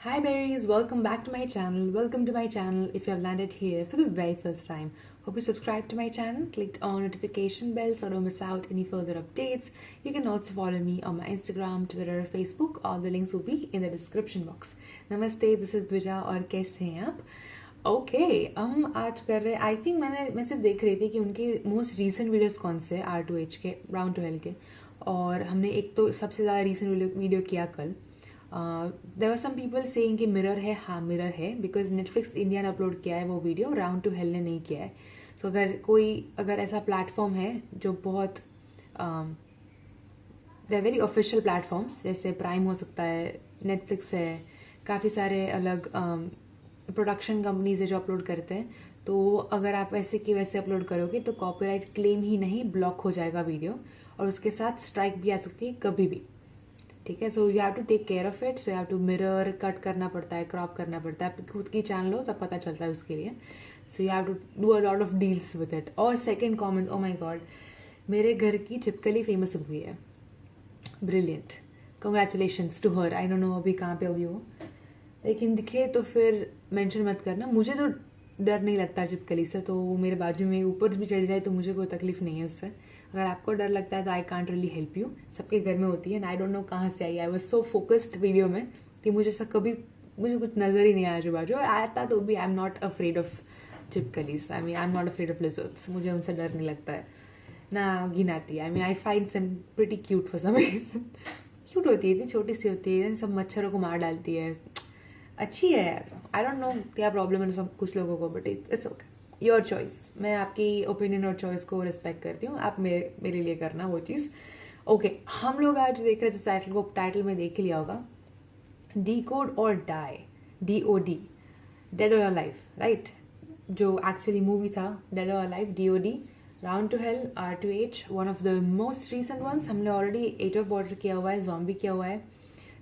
Hi berries, welcome back to my channel. Welcome to my channel if you have landed here for the very first time. Hope you subscribed to my channel, clicked on notification bell so don't miss out any further updates. You can also follow me on my Instagram, Twitter, Facebook. All the links will be in the description box. Namaste, this is Dvija और कैसे हैं आप? Okay हम आज कर रहे I think मैं सिर्फ देख रही थी कि उनके मोस्ट रीसेंट वीडियोस कौन से R2H के राउंड टू हेल के, और हमने एक तो सबसे ज़्यादा रीसेंट वीडियो किया कल. There were some people saying कि मिरर है. हाँ मिरर है बिकॉज नेटफ्लिक्स इंडिया ने अपलोड किया है वो वीडियो, राउंड टू हेल ने नहीं किया है. तो अगर ऐसा प्लेटफॉर्म है जो बहुत दे वेरी ऑफिशियल प्लेटफॉर्म्स, जैसे प्राइम हो सकता है, नेटफ्लिक्स है, काफ़ी सारे अलग प्रोडक्शन कंपनीज है जो अपलोड करते हैं. तो अगर आप वैसे की वैसे अपलोड करोगे तो कॉपीराइट क्लेम ही नहीं, ब्लॉक हो जाएगा वीडियो, और उसके साथ स्ट्राइक भी आ सकती है कभी भी. ठीक है, so you have to take care of it. So you have to mirror, cut करना पड़ता है, क्रॉप करना पड़ता है. खुद की चैनल हो तब पता चलता है उसके लिए. So you have to do a lot of deals with it. और second comment, oh my God, मेरे घर की छिपकली फेमस हो गई है. Brilliant, congratulations to her. I don't know अभी कहाँ पे होगी वो, लेकिन दिखे तो फिर मेंशन मत करना. मुझे तो डर नहीं लगता छिपकली से, तो वो मेरे बाजू में ऊपर भी चढ़ जाए तो मुझे कोई तकलीफ नहीं है उससे. अगर आपको डर लगता है तो I can't really help you. सबके घर में होती है एंड आई डोंट नो कहाँ से आई. I was so focused video में कि मुझे कुछ नजर ही नहीं आया आजू बाजू, और आया था तो भी I am not afraid of छिपकलीज. I am not afraid of lizards. मुझे उनसे डर नहीं लगता है ना घिन आती है. I find some pretty cute for some reason. Cute होती है, इतनी छोटी सी होती है, सब मच्छरों को मार डालती है, अच्छी है यार. आई डोंट नो क्या प्रॉब्लम है सब कुछ लोगों को, but it's okay, your choice. मैं आपकी ओपिनियन और चॉइस को रिस्पेक्ट करती हूँ. आप मेरे लिए करना वो चीज़. ओके, हम लोग आज देख रहे थे टाइटल में देख लिया होगा, डिकोड और डाई, DOD, डेड और अलाइव, राइट. जो एक्चुअली मूवी था डेड और alive, DOD, round to hell, R2H, one of the most recent ones. हमने ऑलरेडी एट ऑफ बॉर्डर किया हुआ है, जॉम्बी किया हुआ है,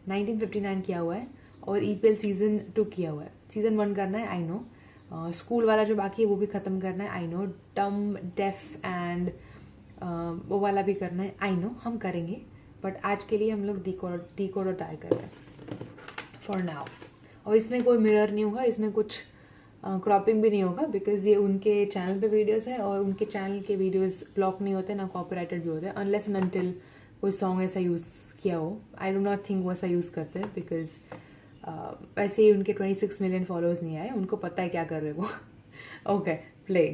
1959 किया हुआ है, और EPL सीजन 2 किया हुआ है. सीजन 1 करना है, आई नो. स्कूल वाला जो बाकी है वो भी खत्म करना है, आई नो. डम, डेफ एंड वो वाला भी करना है, आई नो. हम करेंगे, बट आज के लिए हम लोग डिकोड और डाई कर रहे हैं फॉर नाउ. और इसमें कोई मिरर नहीं होगा, इसमें कुछ क्रॉपिंग भी नहीं होगा, बिकॉज ये उनके चैनल पे वीडियोस है और उनके चैनल के वीडियोस ब्लॉक नहीं होते, ना कॉपीराइटेड भी होते हैं, अनलेस एंड अनटिल कोई सॉन्ग ऐसा यूज़ किया हो. आई डो नॉट थिंक वो ऐसा यूज़ करते हैं, बिकॉज वैसे ही उनके 26 मिलियन फॉलोअर्स नहीं आए, उनको पता है क्या कर रहे वो. Okay, play.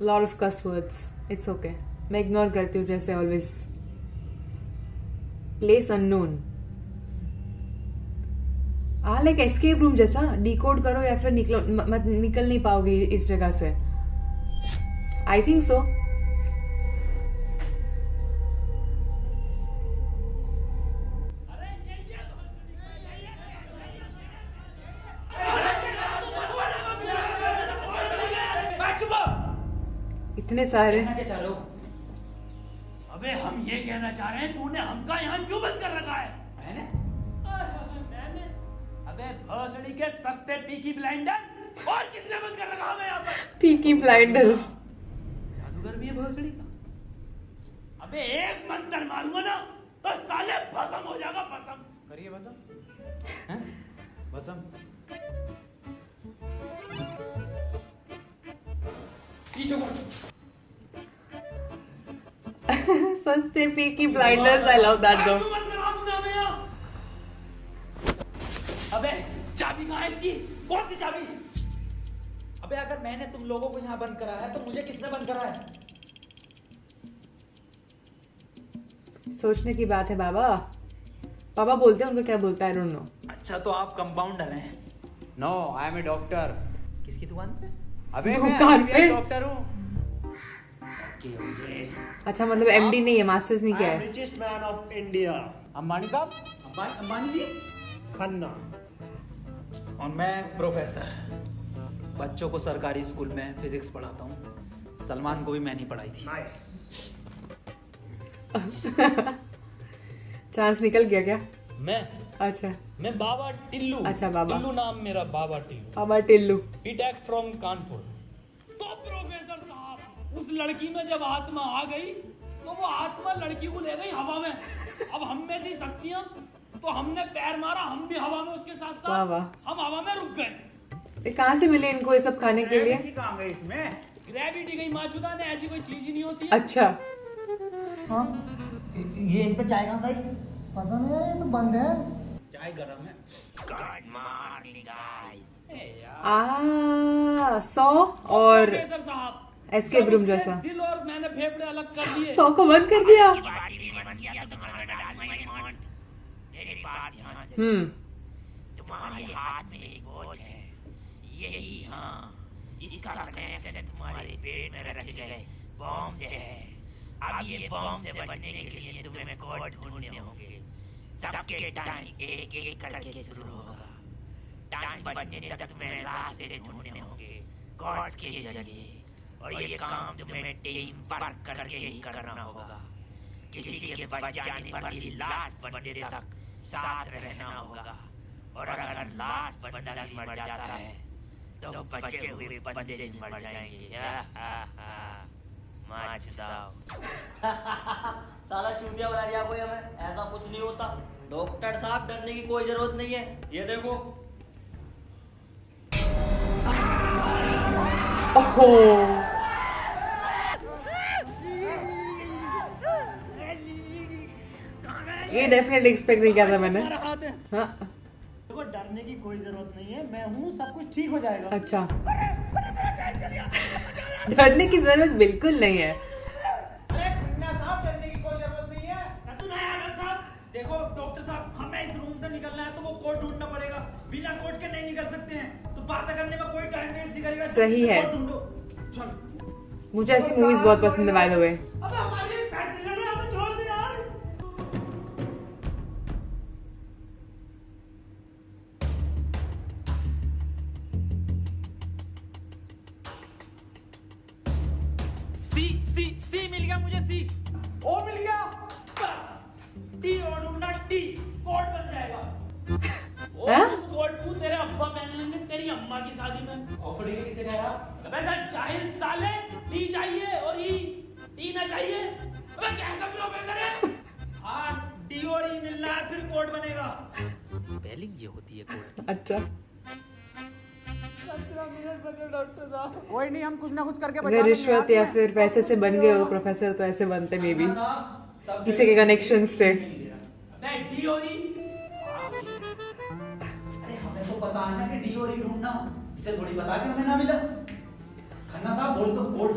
Lot of cuss words, it's okay, मैं इग्नोर करती हूँ जैसे always. Place unknown, like escape room जैसा. डिकोड करो या फिर निकल नहीं पाओगे इस जगह से. I think so. इतने सारे. कहना क्या चाह रहे हो? अबे हम ये कहना चाह रहे हैं, तूने हमका यहाँ क्यों बंद कर रखा है? मैंने? मैंने? अबे भोसड़ी के सस्ते पीकी ब्लाइंडर, और किसने बंद कर रखा हमें यहाँ पर? Peaky blinders. जादूगर भी है भोसड़ी का. अबे एक मंत्र मारूंगा ना तो साले भस्म हो जाएगा, भस्म. करिए भस्म. हैं? भस्म. पीछे को. सस्ते Peaky blinders, I love that दो. क्यों बंद करा तूने हमें यहाँ? अबे चाबी कहाँ है इसकी? कौन सी चाबी? अबे अगर मैंने तुम लोगों को यहाँ बंद करा है तो मुझे किसने बंद करा है? सोचने की बात है बाबा. पापा बोलते हैं, उनको क्या बोलता है आई डोंट नो. अच्छा, तो आप कंपाउंडर हैं? No, I am a doctor. किसकी दुकान पे? अबे दुकान मैं पे? डॉक्टर हूँ. अच्छा, मतलब MD नहीं है, मास्टर्स नहीं किया है. richest man of India, Ambani साहब. अंबानी जी. Khanna. और मैं प्रोफेसर, बच्चों को सरकारी स्कूल में फिजिक्स पढ़ाता हूँ. सलमान को भी मैंने पढ़ाई थी. Nice. चांस निकल गया क्या? मैं अच्छा, मैं बाबा टिल्लू. अच्छा, बाबा. टिल्लू नाम मेरा, बाबा टिल्लू. बाबा टिल्लू. BTech from Kanpur. तो प्रोफेसर साहब, उस लड़की में जब आत्मा आ गई तो वो आत्मा लड़की को ले गई हवा में. अब हम में थी शक्तियां तो हमने पैर मारा, हम भी हवा में उसके साथ साथ, वाह वाह। हम हवा में रुक गए। ये कहाँ से मिले इनको ये सब खाने के लिए? कहाँ गए इसमें? ग्रेविटी गई माचुदा ने, ऐसी कोई चीज ही नहीं होती है। अच्छा हाँ ये इन पे चाय कहाँ सही पता नहीं यार, ये तो बंद है। चाय गरम है। सौ और प्रोफेसर साहब, एस्केप जब रूम उसके जैसा। दिल और मैंने फेफड़े अलग कर दिए। 100 को बंद कर दिया। तुम्हारे हाथ में एक वॉच है, यही हाँ, इसका कनेक्शन तुम्हारे पेट में रखे गए बॉम्ब से है। अब ये बॉम्ब से बचने के लिए तुम्हें कोड ढूंढने होंगे। सबके टाइम एक एक करके शुरू होगा। टाइम बचने तक तुम्हें रास्ते ढूंढने होंगे कोड के जरिए, और ये काम तुम्हें टीम वर्क करके ही करना होगा। किसी के बच जाने पर भी लास्ट बंदे तक साथ रहना होगा, और अगर लास्ट बंदा भी मर जाता है तो बचे हुए बंदे भी मर जाएंगे। साला चूतिया बना दिया कोई हमें, ऐसा कुछ नहीं होता। डॉक्टर साहब डरने की कोई जरूरत नहीं है, ये देखो। ओहो ये डेफिनेटली एक्सपेक्ट नहीं किया था मैंने। हाँ देखो डरने की कोई जरूरत नहीं है, मैं हूँ, सब कुछ ठीक हो जाएगा। अच्छा डरने की जरूरत बिल्कुल नहीं है। डरने की कोई जरूरत नहीं है। डॉक्टर साहब देखो, डॉक्टर साहब हमें इस रूम से निकलना है तो वो कोड ढूंढना पड़ेगा। बिना कोड के नहीं निकल सकते हैं, तो बात करने का कोई टाइम वेस्ट नहीं करेगा। सही है। कोड ढूंढो। चलो। मुझे ऐसी मूवीज बहुत पसंद है बाय द वे। अबे हमारी फैक्ट्री में हमें छोड़ दे यार। सी मिल गया मुझे। सी ओ मिल गया, बस टी और ढूंढना, टी कोड बन जाएगा। और उस कोड को तेरे अब्बा पहन लेंगे तेरी अम्मा की शादी में। ऑफर के किसे कहा? अबे ना जाहिल साले, टी चाहिए और ई, टी ना चाहिए। अबे कैसा प्रोफेसर है? हाँ डी और ई मिलना है, फिर कोड बनेगा। स्पेलिंग ये होती है कोड। अच्छा कोई नहीं, हम कुछ ना कुछ करके अगर रिश्वत या फिर पैसे से बन गए हो प्रोफेसर तो ऐसे बनते मे बी किसी के कनेक्शन से। अबे डी और ई, अरे हमें तो पता है ना कि डी और ई ढूंढना, इसे थोड़ी पता कि हमें ना मिला। खन्ना साहब बोल दो कोड।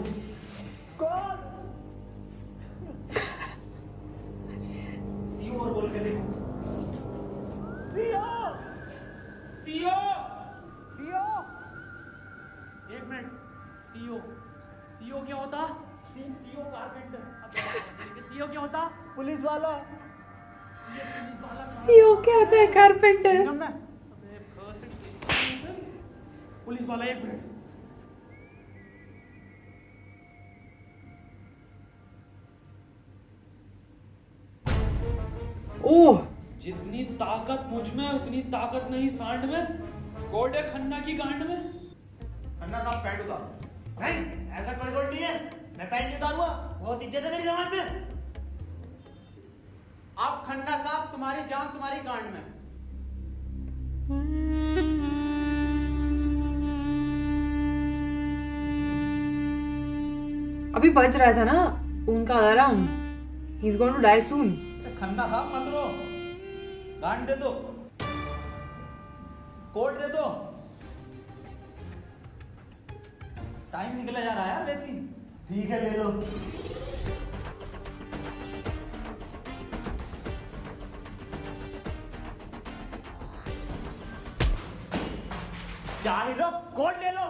सी और बोल के देखो। सीओ एक मिनट, सीओ, सीओ क्या होता? CO carpenter. सीओ क्या होता? पुलिस वाला। सीओ क्या होता है? कारपेंटर। पुलिस वाला, एक मिनट। ओह जितनी ताकत मुझ में उतनी ताकत नहीं सांड में। कोड है खन्ना की गांड में। खन्ना साहब पैंट उतारो। नहीं ऐसा कोई कोड नहीं है, मैं पैंट नहीं उतारूंगा, बहुत इज्जत है मेरी समाज में। आप खन्ना साहब, तुम्हारी जान तुम्हारी गांड में। अभी बज रहा था ना उनका alarm. He is going to die soon. Khanna साहब मत रो, गांड दे दो, कोड दे दो। टाइम निकला जा रहा है यार वैसे ही। ठीक है ले लो। चाय लो, कोड ले लो।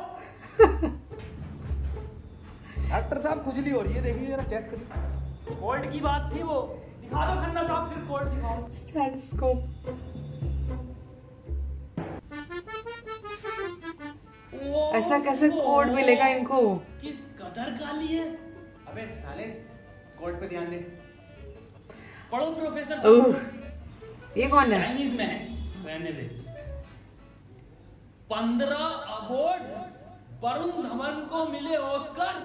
डॉक्टर साहब खुजली हो रही है, देखिए जरा चेक करिए। कोड की बात थी वो। दिखा दो खन्ना साहब, फिर कोड दिखाओ। स्टेथोस्कोप। ऐसा कैसे कोड मिलेगा इनको? किस कदर गाली है। अबे साले, कोड पे ध्यान दे। पढ़ो प्रोफेसर ओह साहब। ये कौन है? चाइनीज में है, रहने दे। 15 अवार्ड वरुण धवन को मिले ऑस्कर,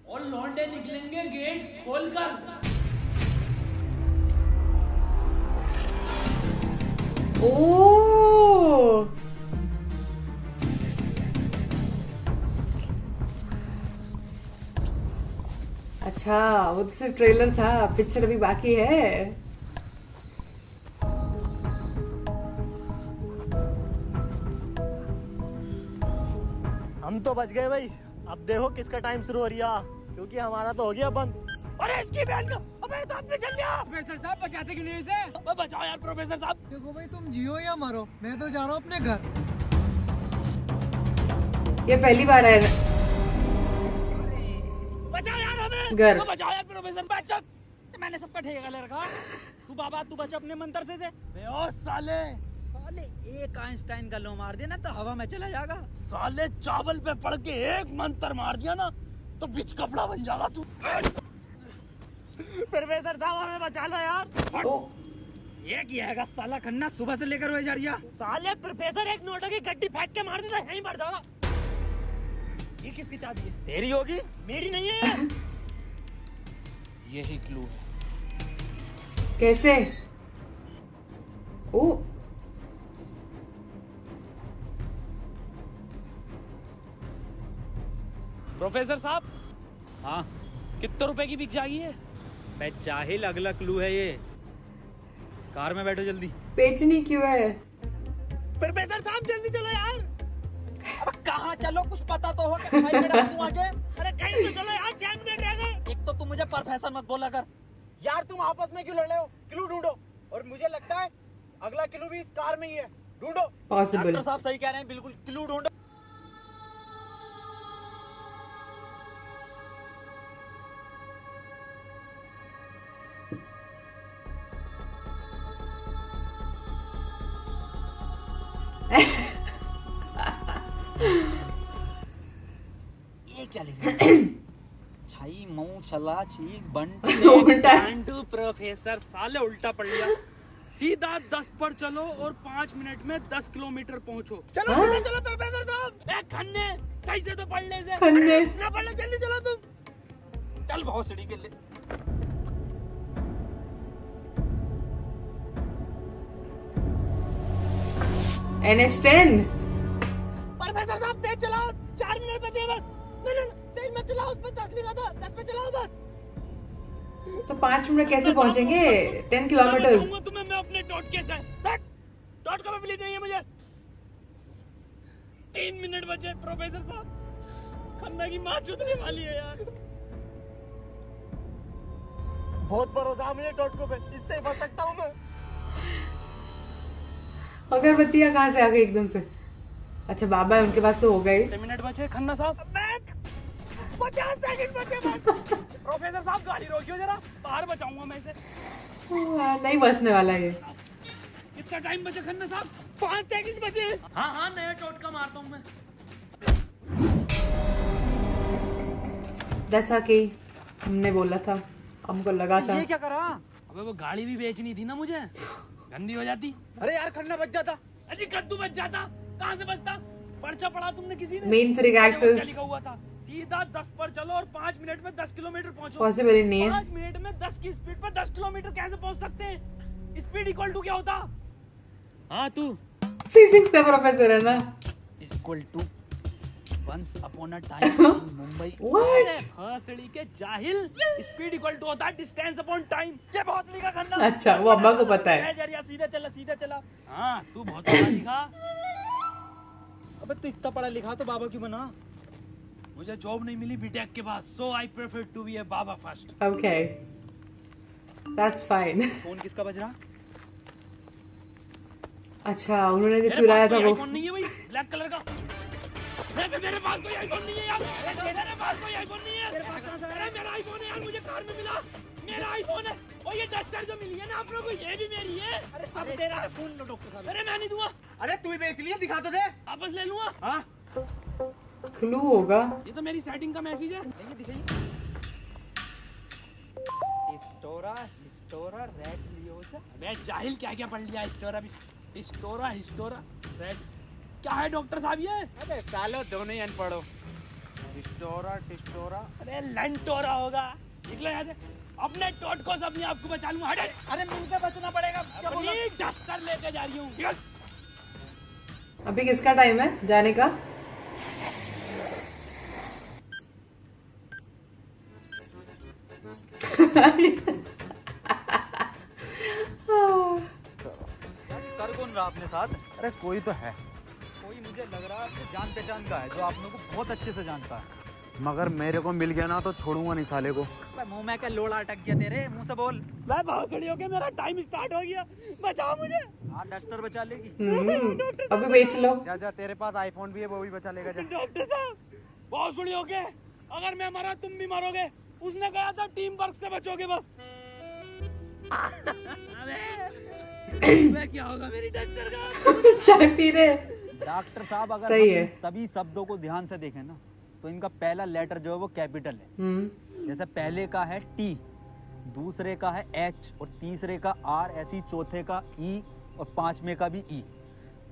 और लौंडे निकलेंगे गेट खोलकर। ओ अच्छा, वो तो सिर्फ ट्रेलर था, पिक्चर अभी बाकी है। हम तो बच गए भाई। अब देखो किसका टाइम शुरू हो रहा, क्योंकि हमारा तो हो गया बंद। अरे इसकी बहन का, अबे तो आपने चल लिया। प्रोफेसर साहब बचाते क्यों नहीं इसे? अबे बचाओ यार प्रोफेसर साहब। देखो भाई, तुम जियो या मरो, मैं तो जा रहा हूँ अपने घर। ये पहली बार है बचाओ यार हमें। घर। तो बचाओ यार प्रोफेसर। बच तो मैंने सबका ठेका ले रखा। तू बाबा तू बच अपने मंत्र से बे ओ साले एक आइंस्टाइन का लो मार देना तो हवा में चला जाएगा। साले चावल पे पड़ के एक मंत्र मार दिया ना तो बिच कपड़ा बन जाएगा तू। प्रोफेसर साहब हमें बचा लो यार। ओ ये किया है साला खन्ना सुबह से लेकर हुए जा रही है। साले प्रोफेसर एक नोटों की गड्डी फेंक के मार देता, यहीं मर जाओ। ये किसकी चाबी है? तेरी होगी। मेरी नहीं है। यही क्लू है। कैसे? ओ प्रोफेसर साहब हाँ कितने रुपए की बिक जाएगी है? मैं जाहिल, अगला क्लू है ये। कार में बैठो जल्दी। बेचनी क्यों है? प्रोफेसर साहब जल्दी चलो यार। अब कहाँ चलो, कुछ पता तो हो कि भाई बेटा तू आगे। अरे कहीं तो चलो यार, 6 मिनट रह गए। एक तो तू मुझे प्रोफेसर मत बोला कर। यार तुम आपस में क्यों लड़ रहे हो? क्लू ढूंढो। और मुझे लगता है अगला क्लू भी इस कार में ही है। ढूंढो। पॉसिबल। डॉक्टर साहब सही कह रहे हैं, बिल्कुल क्लू ढूंढो। ये क्या लिखा है? छाई मऊ चला चीक बंट। उल्टा। टू प्रोफेसर साले उल्टा पड़ गया। सीधा 10 पर चलो और 5 मिनट में 10 किलोमीटर पहुंचो। चलो हाँ? सीधे चलो प्रोफेसर साहब। ए खन्ने सही से तो पढ़ ले से। खन्ने। ना पढ़ले, जल्दी चलो तुम। चल बहुत सीढ़ी के लिए। NH10। प्रोफेसर साहब तेज चलाओ, 4 मिनट बचे बस। नहीं तेज मत चलाओ, उसमें 10 लिखा था, 10 पे चलाओ बस। तो 5 मिनट कैसे पहुंचेंगे? 10 किलोमीटर। मैं तुम्हें मैं अपने टोटके से। डॉट का बिलीव नहीं है मुझे। 3 मिनट बचे प्रोफेसर साहब। खन्ना की माँ चुदने वाली है यार। बहुत भरोसा है मुझे टोटको पे, इससे ही बच सकता हूँ मैं। अगरबत्तियां कहाँ से आ गई एकदम से? अच्छा बाबा है, उनके पास तो हो गई। 10 मिनट बचे खन्ना साहब। 50 सेकंड बचे बस। प्रोफेसर साहब गाड़ी रोकियो जरा, बाहर बचाऊंगा मैं इसे। नहीं बचने वाला ये। कितना टाइम बचे खन्ना साहब? 5 सेकंड बचे। हाँ हाँ नया टोटका मारता हूँ मैं। जैसा कि हमने बोला था, हमको लगा था। ये क्या करा? अबे वो गाड़ी भी बेचनी थी ना मुझे, गंदी हो जाती। अरे यार खन्ना बच जाता। अजी कद्दू बच जाता, कहाँ से बचता? पर्चा पढ़ा तुमने किसी ने? Main three characters। क्या लिखा हुआ था? सीधा 10 पर चलो और 5 मिनट में 10 किलोमीटर पहुंचो। पॉसिबल ही नहीं है। 5 मिनट में 10 की स्पीड पर 10 किलोमीटर कैसे पहुंच सकते हैं? स्पीड इक्वल टू क्या होता? हाँ तू फिजिक्स का प्रोफेसर है ना। Equal to once upon a time in Mumbai. What? भोसड़ी के जाहिल। स्पीड इक्वल टू होता है डिस्टेंस अपॉन टाइम। ये भोसड़ी का खन्ना। अच्छा वो अब्बा को पता है। जरिया सीधा चला सीधा चला। हाँ तू बहुत पढ़ा लिखा। अबे तू इतना पढ़ा लिखा तो बाबा क्यों बना? मुझे जॉब नहीं मिली बीटेक के बाद, so I prefer to be a baba first. Okay, that's fine। Phone किसका बज रहा? अच्छा उन्होंने जो चुराया था वो। आईफोन नहीं है भाई, ब्लैक कलर का। मेरे पास कोई आईफोन नहीं है यार। मेरे पास कोई आईफोन नहीं है। अरे मेरा आईफोन है यार, मुझे कार में मिला। मेरा आईफोन है। और ये डस्टर जो मिली है ना आप लोगों को, ये भी मेरी है। अरे सब तेरा है, फोन लो डॉक्टर साहब। अरे मैं नहीं दूंगा, अरे तू ही बेच लिया, दिखा तो दे। वापस ले लूंगा। हाँ क्लू होगा। ये तो मेरी सेटिंग का मैसेज है। ये दिखाइए। हिस्टोरा रेड लियोजा। अबे जाहिल क्या क्या पढ़ लिया? हिस्टोरा रेड क्या है डॉक्टर साहब ये? अबे सालो दोनों ही अनपढ़ हो। टिस्टोरा अरे लंटोरा होगा। निकलो यहाँ से। अपने टोटको से अपने आप को बचा लूंगा। हट। अरे मुझे बचना पड़ेगा। क्या बोल रहा अपनी डस्टर लेके जा रही हूँ। निकल। अभी किसका टाइम है जाने का? कर कौन रहा अपने साथ? अरे कोई तो है, कोई मुझे लग रहा है जान पहचान का है जो आप लोगों को बहुत अच्छे से जानता है। मगर मेरे को मिल गया ना तो छोड़ूंगा नहीं साले को। मुंह में क्या लोड़ा अटक गया तेरे मुंह से बोल। मैं भोसड़ी हो गया, मेरा टाइम स्टार्ट हो गया, बचाओ मुझे। हाँ डस्टर बचा लेगी। अभी बेच लो। जा जा, तेरे पास आईफोन भी है, वो भी बचा लेगा। जा डॉक्टर साहब भोसड़ी हो गए, अगर मैं मरा तुम भी मरोगे। उसने कहा था टीम वर्क से बचोगे बस। मैं क्या होगा मेरी डस्टर का? चाय पी रहे। डॉक्टर साहब अगर सही हम है। इन सभी शब्दों को ध्यान से देखें ना तो इनका पहला लेटर जो है वो कैपिटल है। जैसे पहले का है टी, दूसरे का है एच और तीसरे का आर, ऐसी चौथे का ई और पांचवें का भी ई।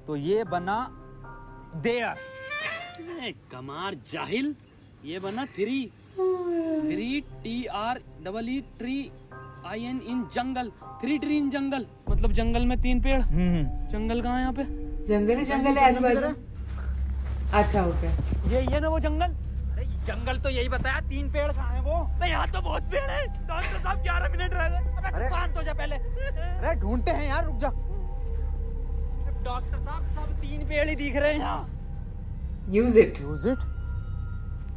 तो ये बना देयर। कमार जाहिल, ये बना 3 TREE tree IN in jungle. 3 tree in jungle मतलब जंगल में 3 पेड़। जंगल कहाँ है यहाँ पे? जंगल ही जंगल है आजू बाजू। अच्छा ओके। ये ना वो जंगल। जंगल तो यही बताया, 3 पेड़ कहाँ है वो? यहाँ तो बहुत पेड़ है। डॉक्टर साहब 11 मिनट रह गए। अरे शांत हो जा पहले। अरे ढूंढते हैं यार, रुक जा। डॉक्टर साहब सब 3 पेड़ ही दिख रहे हैं यहाँ। Use it. Use it.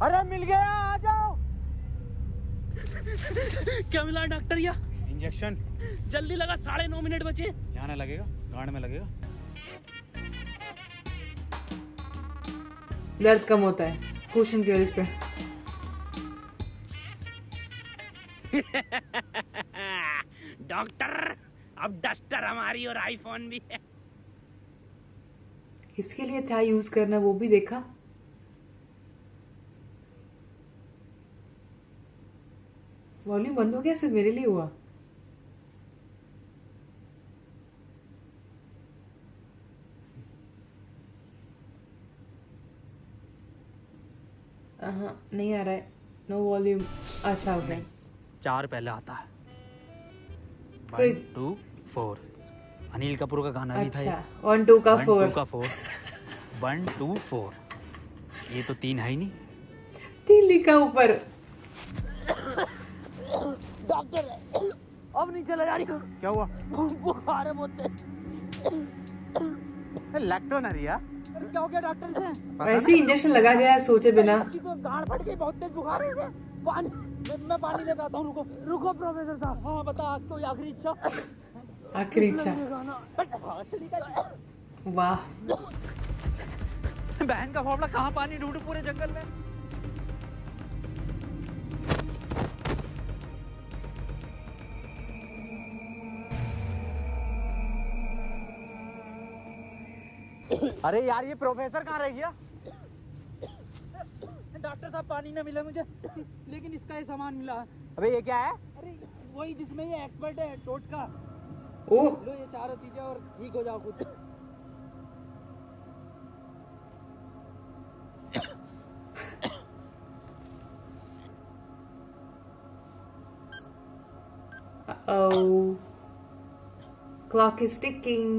अरे मिल गया, आ जाओ। क्या मिला डॉक्टर? या इंजेक्शन जल्दी लगा, 9.5 मिनट बचे। यहाँ ना लगेगा, गांड में लगेगा। दर्द कम होता है कुशन की वजह से। डॉक्टर अब डस्टर हमारी और आईफोन भी है। किसके लिए था यूज करना वो भी देखा। वॉल्यूम बंद हो गया, सिर्फ मेरे लिए हुआ। हाँ नहीं आ रहा है, नो वॉल्यूम। अच्छा ओके। 4 पहले आता है। कोई 1 2 4। अनिल कपूर का गाना भी था ये। अच्छा 1 2 का 1 4। 2 का 4। 1 2 4। ये तो 3 है ही नहीं। 3 लिखा ऊपर। डॉक्टर अब नहीं चला जा रही। क्या हुआ? बुखार है बहुत। लग तो ना रिया। क्या हो गया डॉक्टर से? वैसे ही इंजेक्शन लगा दिया सोचे बिना। तो गांड फट गई, बहुत तेज बुखार है। पानी मैं पानी लेकर आता हूँ। रुको रुको प्रोफेसर साहब। हाँ बता, कोई आखिरी इच्छा? आखिरी इच्छा। वाह बहन का फावड़ा, कहाँ पानी ढूंढूं पूरे जंगल में? अरे यार ये प्रोफेसर कहाँ रह गया? डॉक्टर साहब पानी ना मिला मुझे, लेकिन इसका ये सामान मिला। अबे ये क्या है? अरे वही जिसमें ये एक्सपर्ट है टोटका। ओ लो ये चारों चीजें और ठीक हो जाओ खुद। oh clock is ticking।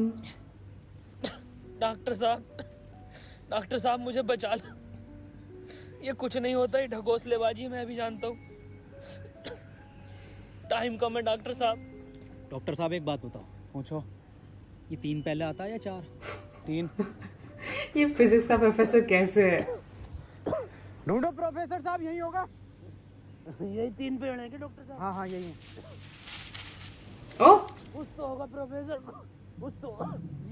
Doctor साहब मुझे बचा लो। ये कुछ नहीं होता, ये ढकोसलेबाजी मैं भी जानता हूँ। टाइम कम है डॉक्टर साहब। डॉक्टर साहब एक बात बताओ, पूछो, ये 3 पहले आता है या 4? 3। ये फिजिक्स का प्रोफेसर कैसे है? ढूंढो प्रोफेसर साहब, यही होगा। यही 3 पेड़ है क्या डॉक्टर साहब? हाँ हाँ यही है। ओ कुछ तो होगा प्रोफेसर, कुछ तो।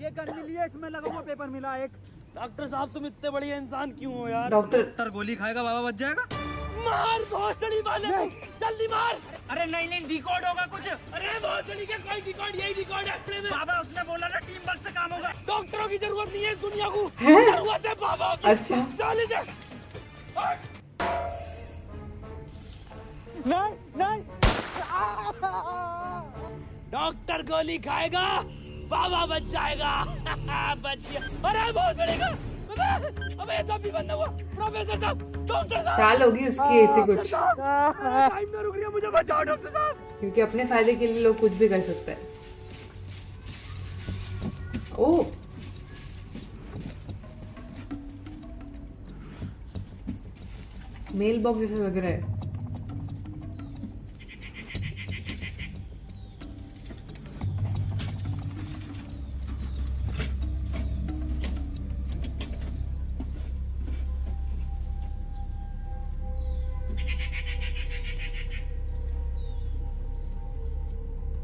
ये गन मिली है, इसमें लगा हुआ पेपर मिला एक। डॉक्टर साहब तुम इतने बढ़िया इंसान क्यों हो यार? डॉक्टर गोली खाएगा बाबा बच जाएगा। मार भोसड़ी वाले, जल्दी मार। अरे नहीं नहीं डिकोड होगा कुछ। अरे भोसड़ी का कोई रिकॉर्ड, यही रिकॉर्ड है अपने में। बाबा उसने बोला ना टीम वर्क से काम होगा। डॉक्टरों की जरूरत नहीं है इस दुनिया को, हैं? जरूरत है बाबा की। अच्छा चले जा। नहीं नहीं डॉक्टर गोली खाएगा, बाबा बच जाएगा। बच गया। अरे भोसड़ी का, अबे ये तो भी बंद हुआ। प्रोफेसर साहब, डॉक्टर साहब, चाल होगी उसकी ऐसी कुछ। टाइम में रुक रही है, मुझे बचाओ डॉक्टर साहब। क्योंकि अपने फायदे के लिए लोग कुछ भी कर सकते हैं। ओह, मेल बॉक्स जैसा लग रहा है।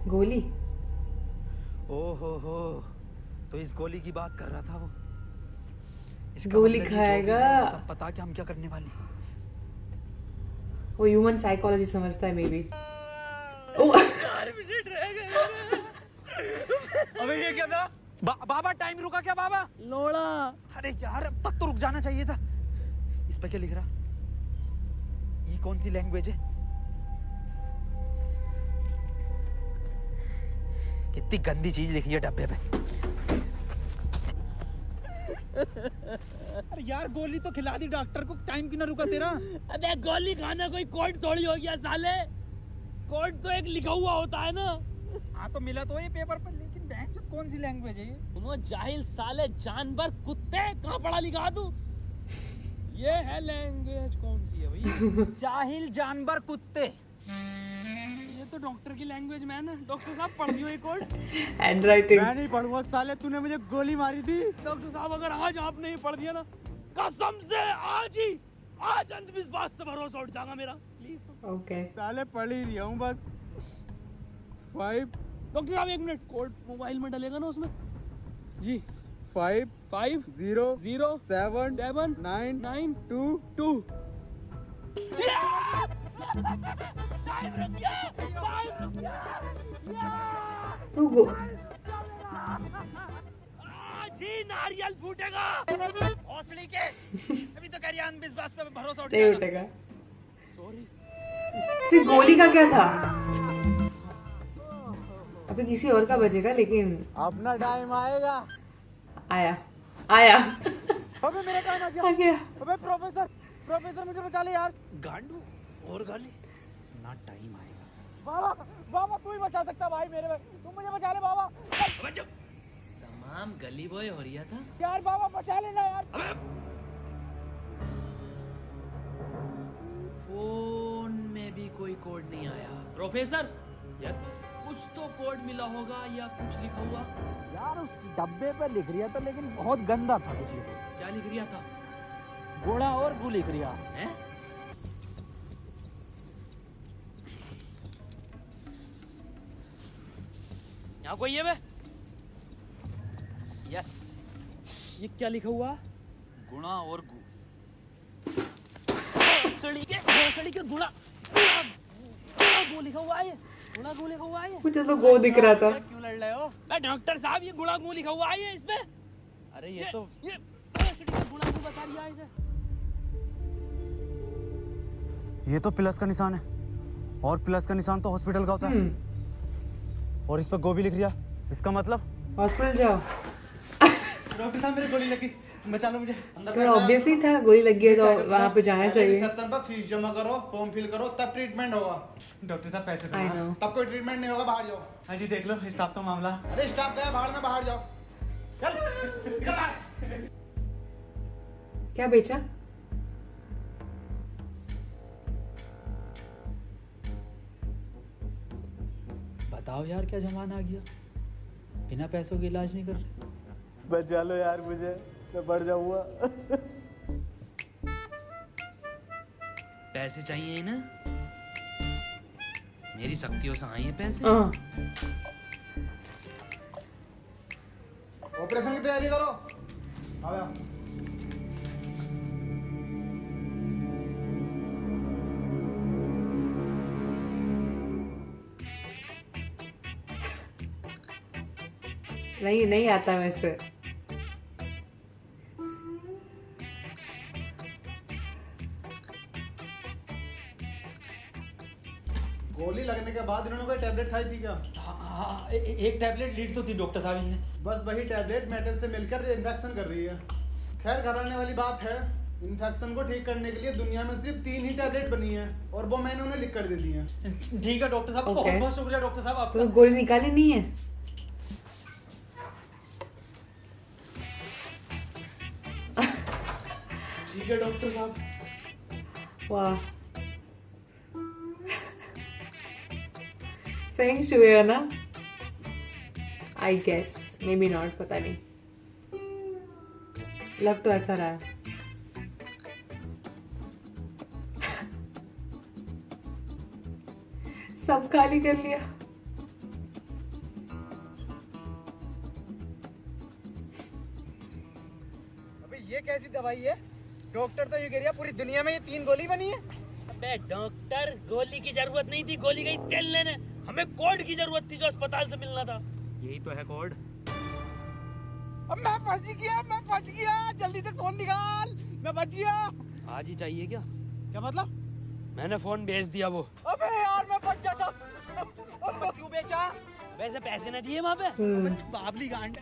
गोली। ओहो, तो इस गोली की बात कर रहा था वो। इसका गोली मतलब ये जो भी खाएगा। है, सब पता कि हम क्या करने वाले हैं। वो ह्यूमन साइकोलॉजी समझता है मे बी। अबे ये क्या था? बाबा टाइम रुका क्या बाबा? लोड़ा। अरे यार अब तक तो रुक जाना चाहिए था। इस पे क्या लिख रहा? ये कौन सी लैंग्वेज है? कितनी गंदी चीज लिखी है डब्बे पे। अरे यार गोली तो खिला दी डॉक्टर को, टाइम क्यों ना रुका तेरा? अबे गोली खाना कोई कोड थोड़ी हो गया साले। कोड तो एक लिखा हुआ होता है ना। हाँ तो मिला तो ये पेपर पर, लेकिन बैंक में कौन सी लैंग्वेज है ये? उन्होंने जाहिल साले जानवर कुत्ते कहाँ पढ़ा लिखा तू? ये है लैंग्वेज कौन सी है भाई? जाहिल जानवर कुत्ते। ये तो डॉक्टर की लैंग्वेज मैन है। डॉक्टर साहब पढ़ दियो ये कोड। हैंडराइटिंग। मैं नहीं पढ़ूंगा साले, तूने मुझे गोली मारी थी। डॉक्टर साहब अगर आज आपने ये पढ़ दिया ना, कसम से आज अंधविश्वास से भरोसा उठ जाएगा मेरा। Please okay. साले पढ़ ही रहा हूँ बस। 5 डॉक्टर साहब 1 मिनट, कोड मोबाइल में डलेगा ना उसमें? जी 5 5 0 0 7 7 9 9 2 2। टाइम रुक गया, टाइम रुक गया। तो गो आज ही नारियल फूटेगा। हौसले के अभी तो कह रही अंधविश्वास से भरोसा उठ नहीं जाएगा। उठेगा। सॉरी। फिर गोली का क्या था? अभी किसी और का बजेगा, लेकिन अपना टाइम आएगा। आया। अबे मेरा टाइम आ गया। आ गया। अबे प्रोफेसर मुझे बचा ले यार। गांडू और गाली ना, टाइम आएगा। बाबा तू ही बचा सकता भाई मेरे में। तुम मुझे बचा ले बाबा। अबे चुप। तमाम गली बॉय हो रहा था। यार बाबा बचा लेना यार। फोन में भी कोई कोड नहीं आया। प्रोफेसर, यस कुछ तो कोड मिला होगा या कुछ लिखा हुआ? यार उस डब्बे पे लिख रिया था, लेकिन बहुत गंदा था कुछ लिखा। क्या लिख रिया था? गोड़ा और गु लिख रिया हैं? यहाँ कोई है बे? यस, ये क्या लिखा हुआ? गुणा और गु। भोसड़ी के गुणा गु लिखा हुआ है। ये गुणा गु लिखा हुआ है। मुझे तो गो दिख रहा था। क्यों लड़ रहे हो? बे डॉक्टर साहब, ये गुणा गु लिखा हुआ है ये इसमें। अरे ये तो ये भोसड़ी का गुणा गु बता दिया इसे। ये तो प्लस का निशान है, और प्लस का निशान तो हॉस्पिटल का होता है। और इस पर गो भी लिख रिया, इसका मतलब हॉस्पिटल जाओ। डॉक्टर साहब मेरी गोली लगी, बचा लो मुझे। अंदर ऑब्वियसली था, गोली लगी है तो वहाँ पे जाना चाहिए। रिसेप्शन पर फीस जमा करो, फॉर्म फिल करो, तब ट्रीटमेंट होगा। डॉक्टर साहब पैसे I दो। know। तब कोई ट्रीटमेंट नहीं होगा, बाहर जाओ। हाँ जी देख लो स्टाफ का मामला। अरे स्टाफ गया बाहर में, बाहर जाओ। चल निकल बाहर। क्या बेचा? बताओ यार, क्या जमाना आ गया, बिना पैसों के इलाज नहीं कर रहे। बचा लो यार मुझे, मैं बढ़ जाऊंगा। पैसे चाहिए ना? मेरी शक्तियों से आए हैं पैसे। हाँ। ऑपरेशन की तैयारी करो। आओ यार। नहीं आता वैसे। गोली लगने के बाद इन्होंने कोई टैबलेट खाई थी क्या? हाँ, एक टैबलेट लीड तो थी डॉक्टर साहब ने। बस वही टैबलेट मेटल से मिलकर रिएक्शन कर रही है। खैर घबराने वाली बात है, इन्फेक्शन को ठीक करने के लिए दुनिया में सिर्फ 3 ही टैबलेट बनी है और वो मैंने उन्हें लिख कर दे दी है। ठीक है डॉक्टर साहब, Okay. बहुत बहुत शुक्रिया डॉक्टर साहब आपका। तो गोली निकाली नहीं है? ठीक है डॉक्टर साहब। वाह, फेंग शुई है ना? I guess, maybe not, पता नहीं, लग तो ऐसा रहा है। सब खाली कर लिया। अबे ये कैसी दवाई है? डॉक्टर तो ये कह रहा पूरी दुनिया में ये 3 गोली बनी है। अबे डॉक्टर, गोली की जरूरत नहीं थी, गोली गई तेल लेने। हमें कोड की जरूरत थी जो अस्पताल से मिलना था। यही तो है कोड। अब मैं फंस गया, जल्दी से फोन निकाल, मैं बच गया। आज ही चाहिए क्या? क्या मतलब? मैंने फोन भेज दिया वो। अबे यार मैं बच जाता। क्यों बेचा? वैसे पैसे न दिए वहाँ पे? बाबली गांड,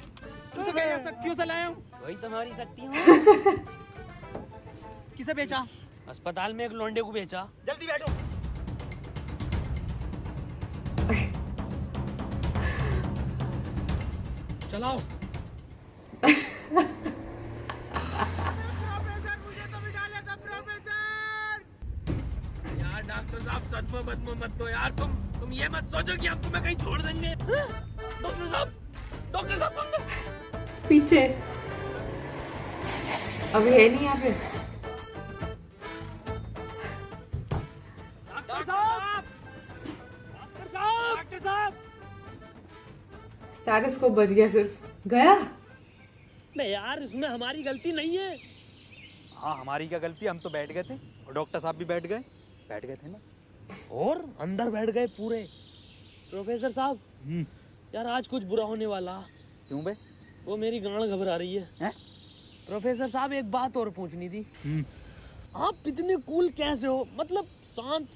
तू तो क्या शक्तियों से लाया हूँ। वही तुम्हारी शक्ति हूँ। किसे बेचा? अस्पताल में एक लौंडे को बेचा। जल्दी बैठो। चलाओ। प्रोफेसर मुझे तो बिठा लेता प्रोफेसर। यार डॉक्टर साहब, सदमा बदमा मत दो यार। तुम ये मत सोचो कि आपको मैं कहीं छोड़ देंगे। डॉक्टर साहब पीछे अभी है नहीं यहाँ पे। डॉक्टर साहब स्टेटस को बच गया, सिर्फ गया। नहीं यार, इसमें हमारी गलती नहीं है। हाँ हमारी क्या गलती, हम तो बैठ गए थे और डॉक्टर साहब भी बैठ गए थे ना। और अंदर बैठ गए पूरे। प्रोफेसर साहब यार, आज कुछ बुरा होने वाला। क्यों बे? वो मेरी गांड घबरा रही है। प्रोफेसर साहब एक बात और पूछनी थी। आप इतने कूल कैसे हो? मतलब शांत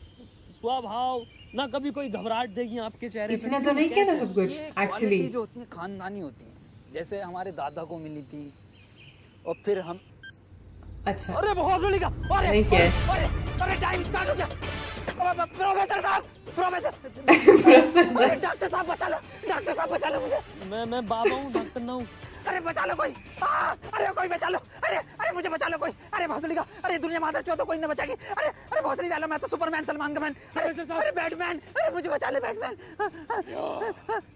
स्वभाव, ना कभी कोई घबराहट देगी आपके चेहरे पे। इसने तो नहीं किया था सब कुछ ये एक्चुअली। quality जो होती है खानदानी होती है, जैसे हमारे दादा को मिली थी और फिर हम। अच्छा, अरे बहुत जोली का। नहीं किया है। अरे टाइम स्टार्ट हो गया। प्रोफेसर साहब, प्रोफेसर डॉक्टर साहब बचा लो मुझे। मैं बाबा हूँ, डॉक्टर ना हूँ। अरे बचा लो कोई। अरे कोई बचा लो। अरे मुझे बचा लो कोई। अरे भोसड़ी का, अरे दुनिया माता चो तो कोई न बचाएगी। अरे भोसड़ी वाला, मैं तो सुपरमैन, सलमान का मैन। अरे बैटमैन, अरे मुझे बचा ले बैटमैन।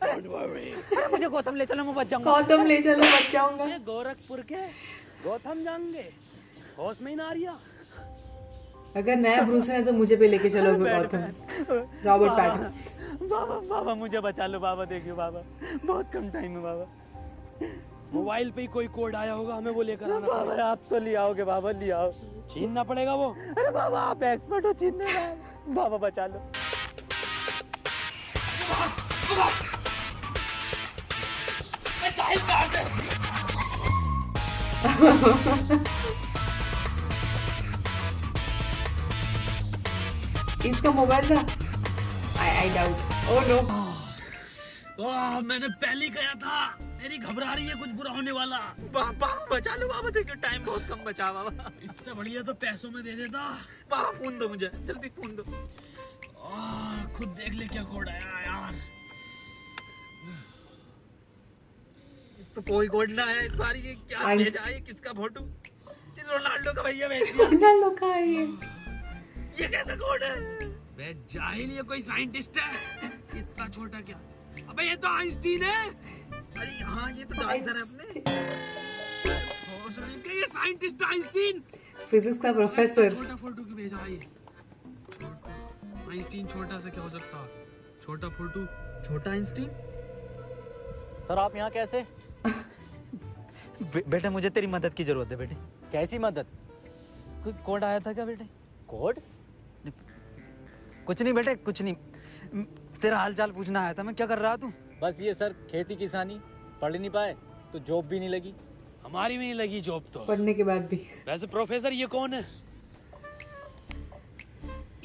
अरे मुझे गौतम ले चलो, मैं बच जाऊंगा। गौतम ले चलो, बच जाऊंगा। ये गोरखपुर के गौतम जाएंगे, होश में ही ना आ रही है। अगर नया ब्रूस है तो मुझे भी लेके चलो गौतम, रॉबर्ट पैटिंसन। बाबा मुझे बचा लो बाबा, देखियो बाबा, बहुत कम टाइम है बाबा। मोबाइल पे ही कोई कोड आया होगा, हमें वो लेकर आना बाबा पड़ेगा। आप तो ले आओगे बाबा, ले आओ। छीनना पड़ेगा वो। अरे बाबा आप एक्सपर्ट हो छीनने में, बाबा बचा लो। इसका मोबाइल था। I doubt. Oh no. मैंने पहले कहा था, मेरी घबरा रही है, कुछ बुरा होने वाला। बाबा बचा लो बाबा, देखियो टाइम बहुत कम बचा बाबा। इससे बढ़िया तो पैसों में दे देता। बाबा फोन दो मुझे, जल्दी फोन दो। खुद देख ले क्या कोड आया यार। तो कोई कोड ना है इस बार, ये क्या भेजा है, किसका फोटो? ये रोनाल्डो का भैया भेज दिया। रोनाल्डो का है ये कैसा कोड है? मैं जाहिल, ये कोई साइंटिस्ट है? इतना छोटा क्या? अबे ये तो आइंस्टीन है। अरे हाँ ये तो डांसर है अपने। ये साइंटिस्ट आइंस्टीन, फिजिक्स का प्रोफेसर। छोटा फोटो क्यों भेजा है? आइंस्टीन छोटा से क्या हो सकता? छोटा फोटो, छोटा आइंस्टीन। सर आप यहाँ कैसे? बेटा मुझे तेरी मदद की जरूरत है बेटे। कैसी मदद? कोई कोड आया था क्या बेटे? कोड? कुछ नहीं बेटे, कुछ नहीं, तेरा हाल चाल पूछना आया था मैं। क्या कर रहा तू? बस ये सर, खेती किसानी, पढ़ नहीं पाए तो जॉब भी नहीं लगी। हमारी भी नहीं लगी जॉब तो। पढ़ने के बाद भी। वैसे प्रोफेसर ये कौन है?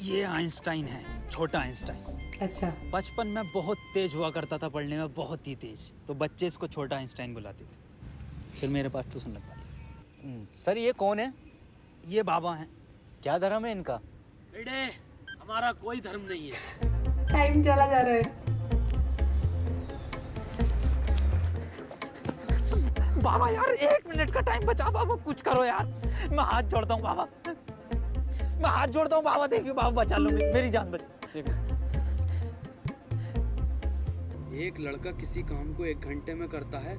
ये आइंस्टाइन है, छोटा आइंस्टाइन। अच्छा। बचपन में बहुत तेज हुआ करता था पढ़ने में, बहुत ही तेज, तो बच्चे इसको छोटा आइंस्टाइन बुलाते थे। फिर मेरे पास ट्यूशन लगवा दी। सर ये कौन है? ये बाबा हैं। क्या धर्म है इनका? बेटे हमारा कोई धर्म नहीं है। टाइम चला जा रहा है। बाबा यार 1 मिनट का टाइम बचा बाबा, कुछ करो यार, मैं हाथ जोड़ता हूँ बाबा, मैं हाथ जोड़ता हूँ बाबा, देखिए बाबा बचा लो मेरी जान बचा। एक लड़का किसी काम को 1 घंटे में करता है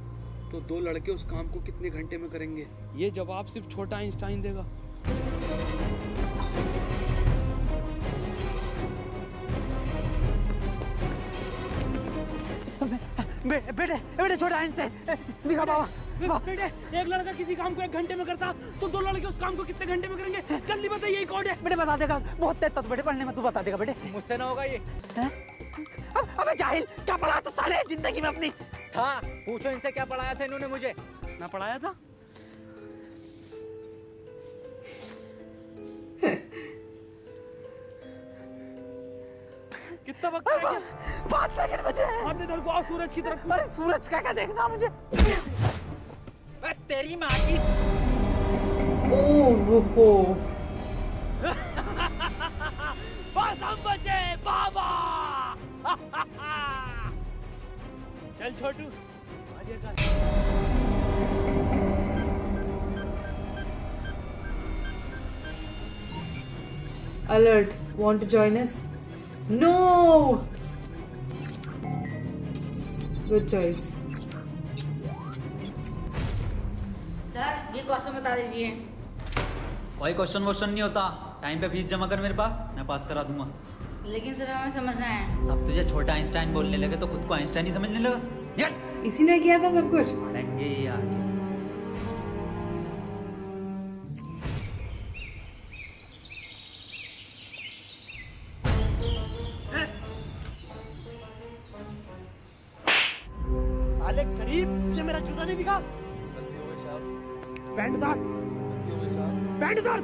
तो 2 लड़के उस काम को कितने घंटे में करेंगे? ये जवाब सिर्फ छोटा आइंस्टाइन देगा। बेटे छोटा आइंस्टाइन दिखा बाबा। बेटे एक लड़का किसी काम को 1 घंटे में करता तो 2 लड़के उस काम को कितने घंटे में करेंगे? जल्दी बताइए, यही कोड है। बेटे बता देगा, बहुत तेज था बेटे पढ़ने में, तू बता देगा बेटे। मुझसे ना होगा ये। अबे जाहिल, क्या पढ़ा तो साले जिंदगी में अपनी। था, पूछो इनसे क्या पढ़ाया था इन्होंने मुझे। ना पढ़ाया था? कितना वक्त रह गया? 5 सेकंड बचे हैं। आपने इधर को आओ, सूरज की तरफ। अरे सूरज का क्या देखना मुझे। तेरी माँ की। ओह बस हम बचे बाबा। चल छोटू आगे कर। Alert, want to join us? No! Good choice. Sir ये क्वेश्चन बता दीजिए। कोई क्वेश्चन वोश्चन नहीं होता, टाइम पे फीस जमा कर मेरे पास, मैं पास करा दूंगा। लेकिन सर हमें समझना है। सब तुझे छोटा आइंस्टाइन बोलने लगे तो खुद को आइंस्टाइन ही समझने लगा। यार इसी ने किया था सब कुछ। पढ़ेंगे यार। साले गरीब, ये मेरा जूता नहीं दिखा। पैंट उतार, पैंट उतार।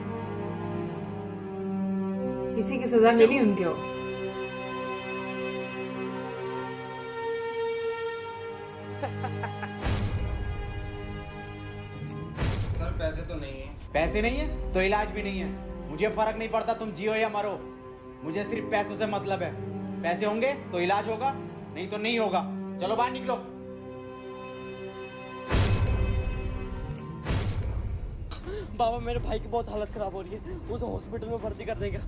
किसी की सजा मिली उनके हो। सर पैसे तो नहीं है। पैसे नहीं है तो इलाज भी नहीं है। मुझे फर्क नहीं पड़ता तुम जियो या मरो, मुझे सिर्फ पैसों से मतलब है। पैसे होंगे तो इलाज होगा, नहीं तो नहीं होगा। चलो बाहर निकलो। बाबा मेरे भाई की बहुत हालत खराब हो रही है, उसे हॉस्पिटल में भर्ती कर देगा।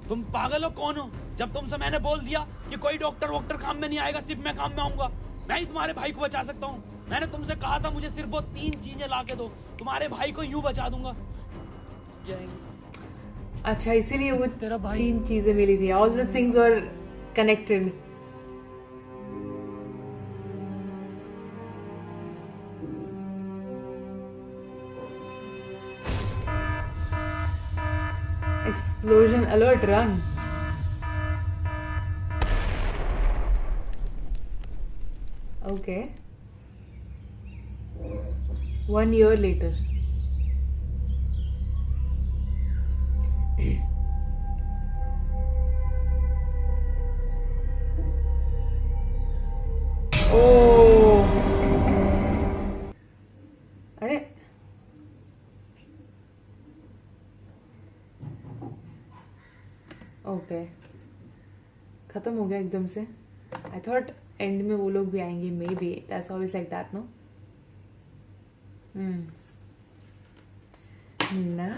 तुम पागल हो कौन हो? जब तुमसे मैंने बोल दिया कि कोई डॉक्टर वॉक्टर काम में नहीं आएगा, सिर्फ मैं काम में आऊंगा। मैं ही तुम्हारे भाई को बचा सकता हूँ। मैंने तुमसे कहा था मुझे सिर्फ वो 3 चीजें ला के दो, तुम्हारे भाई को यूं बचा दूंगा। अच्छा इसीलिए वो तेरा भाई 3 चीजें मिली थी। All the things were connected. Explosion alert, run. Okay. 1 year later. Oh. अरे ओके खत्म हो गया एकदम से। आई थॉट एंड में वो लोग भी आएंगे, maybe that's always like that no.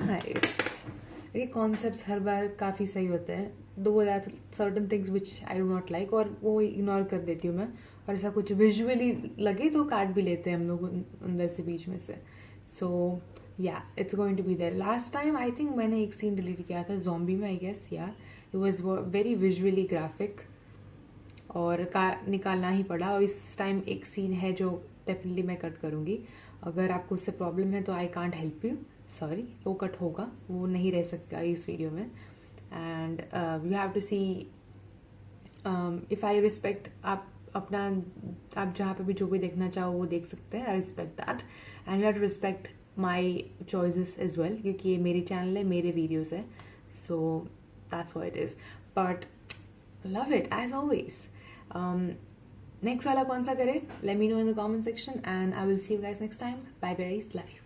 Nice. ये कॉन्सेप्ट्स हर बार काफ़ी सही होते हैं, दो that certain things which I do not like, और वो इग्नोर कर देती हूँ मैं। और ऐसा कुछ विजुअली लगे तो काट भी लेते हैं हम लोग अंदर से बीच में से। So yeah it's going to be there. Last time I think मैंने एक सीन डिलीट किया था ज़ॉम्बी में, I guess. Yeah it was very visually graphic और निकालना ही पड़ा। और इस टाइम एक सीन है जो डेफिनेटली मैं कट करूँगी। अगर आपको उससे प्रॉब्लम है तो I can't help you, sorry. वो कट होगा, वो नहीं रह सकता इस वीडियो में। And you have to C if I respect. आप जहाँ पे भी जो भी देखना चाहो वो देख सकते हैं। I respect that and you have to respect my choices as well, क्योंकि ये मेरी चैनल है, मेरे वीडियोज़ है। So that's what it is, but love it as always. Next वाला कौन सा करे, let me know in the comment section and I will see you guys next time. Bye bye, love you.